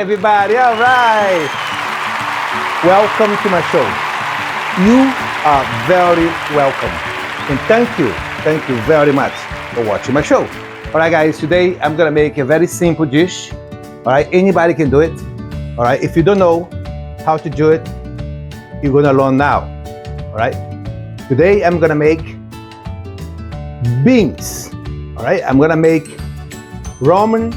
everybody. All right. Welcome to my show. You are very welcome. And thank you very much for watching my show. All right, guys, today I'm going to make a very simple dish. All right, anybody can do it. All right, if you don't know how to do it, you're going to learn now. All right, today I'm going to make beans. All right, I'm going to make Roman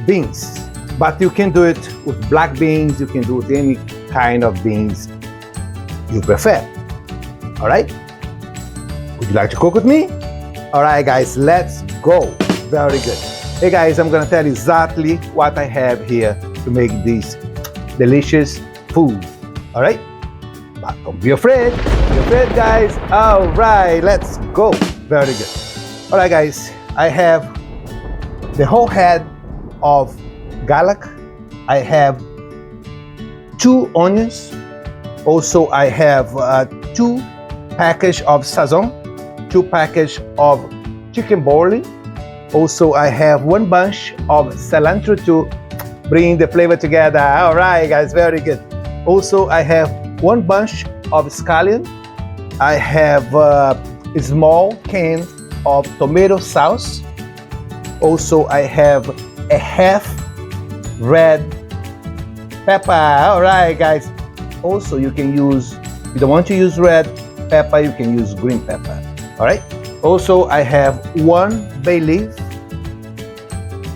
beans. But you can do it with black beans, you can do it with any kind of beans you prefer. All right? Would you like to cook with me? All right, guys, let's go. Very good. Hey, guys, I'm gonna tell you exactly what I have here to make this delicious food. All right? But don't be afraid. Don't be afraid, guys. All right, let's go. Very good. All right, guys, I have the whole head of garlic. I have 2 onions. Also, I have 2 packages of Sazon, 2 packages of chicken bouillon. Also, I have 1 bunch of cilantro to bring the flavor together. All right, guys, very good. Also, I have 1 bunch of scallion. I have a small can of tomato sauce. Also, I have a half red pepper. All right, guys. Also, you can use, if you don't want to use red pepper, you can use green pepper. All right. Also, I have 1 bay leaf,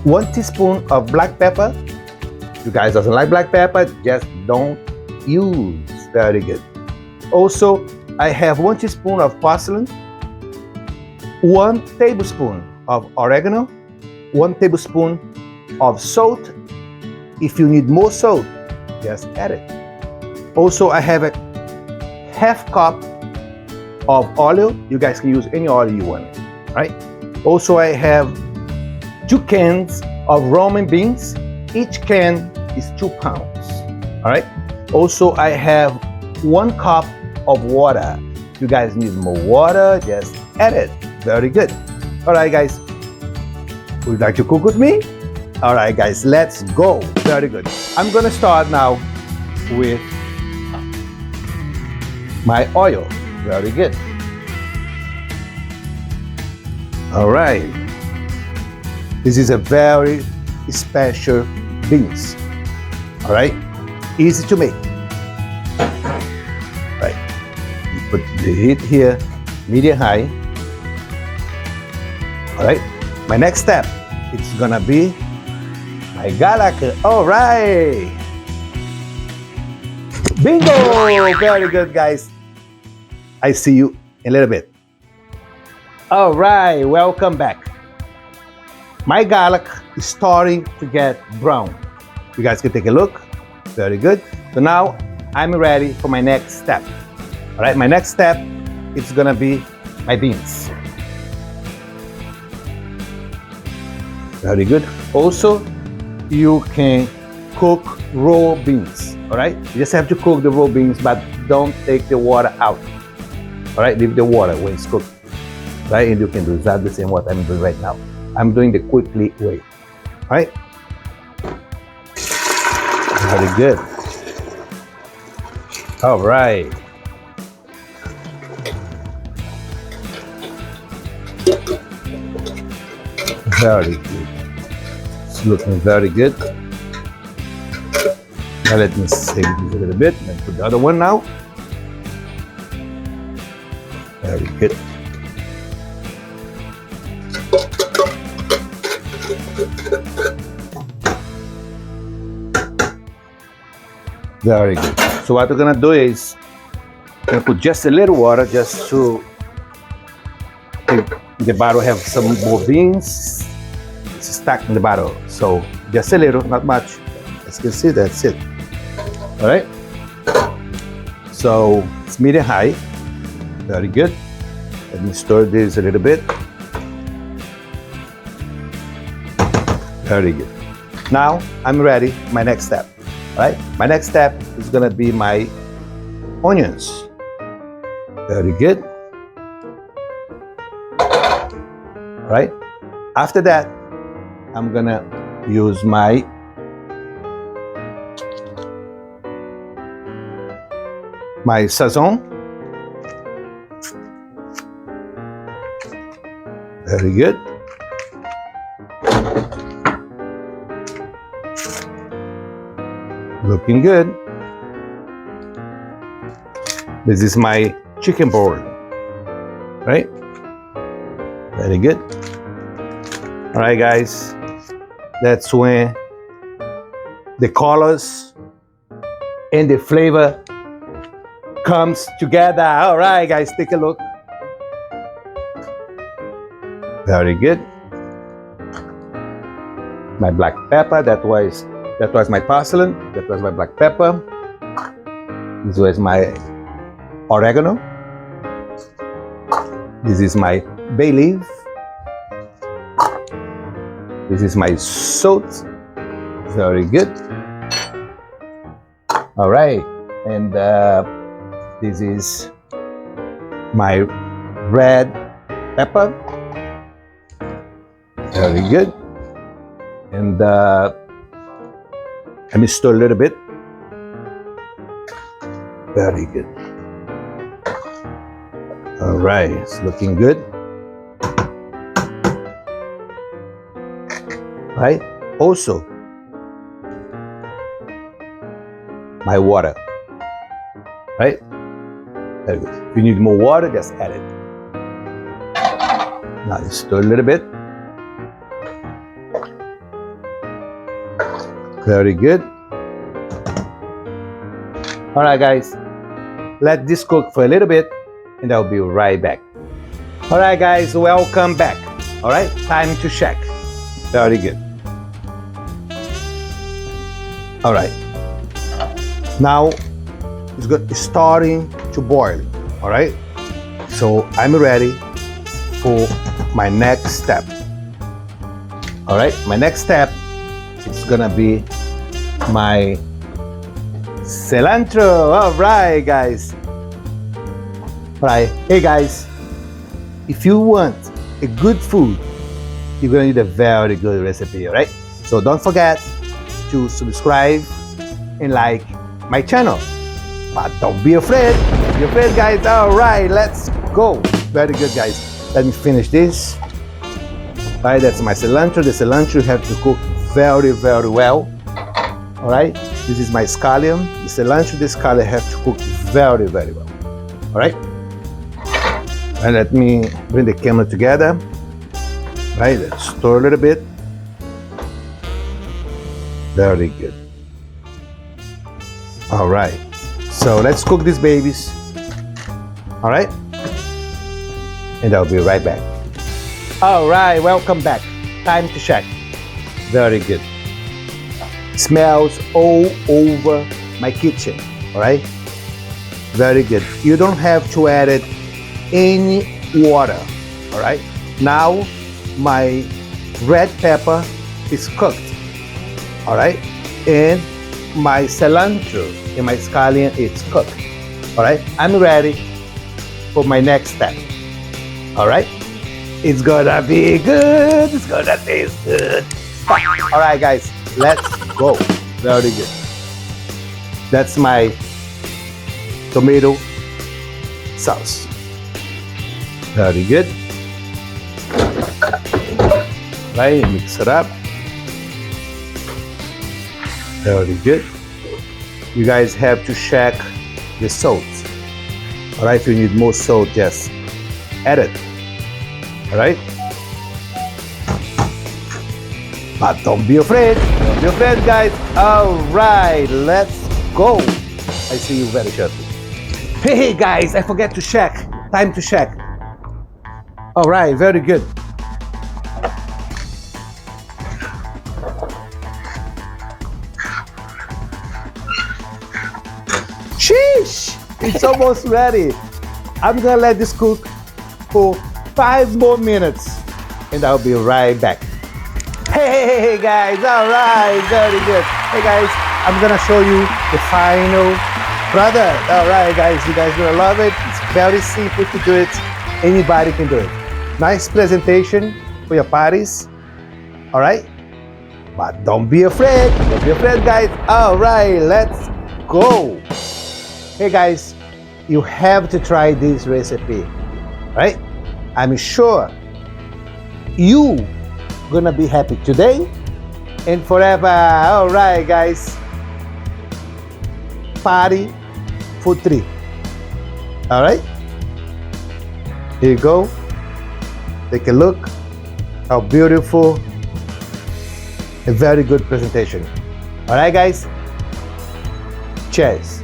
1 teaspoon of black pepper. If you guys doesn't like black pepper, just don't use. Very good. Also, I have 1 teaspoon of parsley, 1 tablespoon of oregano, 1 tablespoon of salt. If you need more salt, just add it. Also, I have a half cup of oil. You guys can use any oil you want, right? Also, I have 2 cans of Roman beans. Each can is 2 pounds, all right? Also, I have 1 cup of water. If you guys need more water, just add it. Very good. All right, guys. Would you like to cook with me? All right, guys, let's go. Very good. I'm gonna start now with my oil. Very good. All right. This is a very special beans. All right. Easy to make. All right. You put the heat here, medium high. All right. My next step, it's gonna be my garlic. All right. Bingo! Very good, guys. I see you in a little bit. All right, welcome back. My garlic is starting to get brown. You guys can take a look. Very good. So now I'm ready for my next step. All right, my next step is gonna be my beans. Very good. Also, you can cook raw beans. All right, you just have to cook the raw beans, but don't take the water out. All right, leave the water when it's cooked. Right, and you can do exactly the same what I'm doing right now. I'm doing the quickly way. All right. Very good. All right. Very good. It's looking very good. Now let me save this a little bit and put the other one now. Very good. Very good. So what we're gonna do is gonna put just a little water just to make the bottle have some more beans. It's stuck in the bottle. So just a little, not much. As you can see, that's it. All right. So it's medium high. Very good. Let me stir this a little bit. Very good. Now I'm ready for my next step. All right. My next step is gonna be my onions. Very good. All right. After that, I'm gonna use my my Sazon. Very good. Looking good. This is my chicken bowl, right? Very good. All right, guys. That's when the colors and the flavor comes together. All right, guys, take a look. Very good. My black pepper, that was my parsley, that was my black pepper. This was my oregano. This is my bay leaf. This is my salt. Very good. All right, and this is my red pepper. Very good. And let me stir a little bit. Very good. All right, it's looking good. Right? Also, my water. Right? Very good. If you need more water, just add it. Now you stir a little bit. Very good. All right, guys. Let this cook for a little bit, and I'll be right back. All right, guys. Welcome back. All right. Time to check. Very good. All right. Now it's starting to boil. All right. So I'm ready for my next step. All right. My next step is gonna be my cilantro. All right, guys. All right. Hey, guys. If you want a good food, you're gonna need a very good recipe. All right. So don't forget to subscribe and like my channel. But don't be afraid. Don't be afraid, guys. All right. Let's go. Very good, guys. Let me finish this. All right. That's my cilantro. The cilantro you have to cook very, very well. All right, this is my scallion. The cilantro, the scallion have to cook very, very well. All right, and let me bring the camera together. Right, let's stir a little bit. Very good. All right, so let's cook these babies. All right, and I'll be right back. All right, welcome back. Time to check. Very good. Smells all over my kitchen. All right. Very good. You don't have to add it any water. All right. Now my red pepper is cooked. All right. And my cilantro and my scallion is cooked. All right. I'm ready for my next step. All right. It's gonna be good. It's gonna taste good. All right, guys, let's go. Very good. That's my tomato sauce. Very good. Right, mix it up. Very good. You guys have to check the salt. All right, if you need more salt, just add it. All right. But don't be afraid. Don't be afraid, guys. All right, let's go. I see you very shortly. Hey, guys, I forgot to check. Time to check. All right, very good. Sheesh! It's almost ready. I'm gonna let this cook for 5 more minutes, and I'll be right back. Hey guys, all right, very good. Hey guys, I'm gonna show you the final product. All right, guys, you guys gonna love it. It's very simple to do it. Anybody can do it. Nice presentation for your parties. All right, but don't be afraid. Don't be afraid, guys. All right, let's go. Hey guys, You have to try this recipe, right? I'm sure you gonna be happy today and forever. All right, guys. Party for 3. All right. Here you go. Take a look. How beautiful. A very good presentation. All right, guys. Cheers.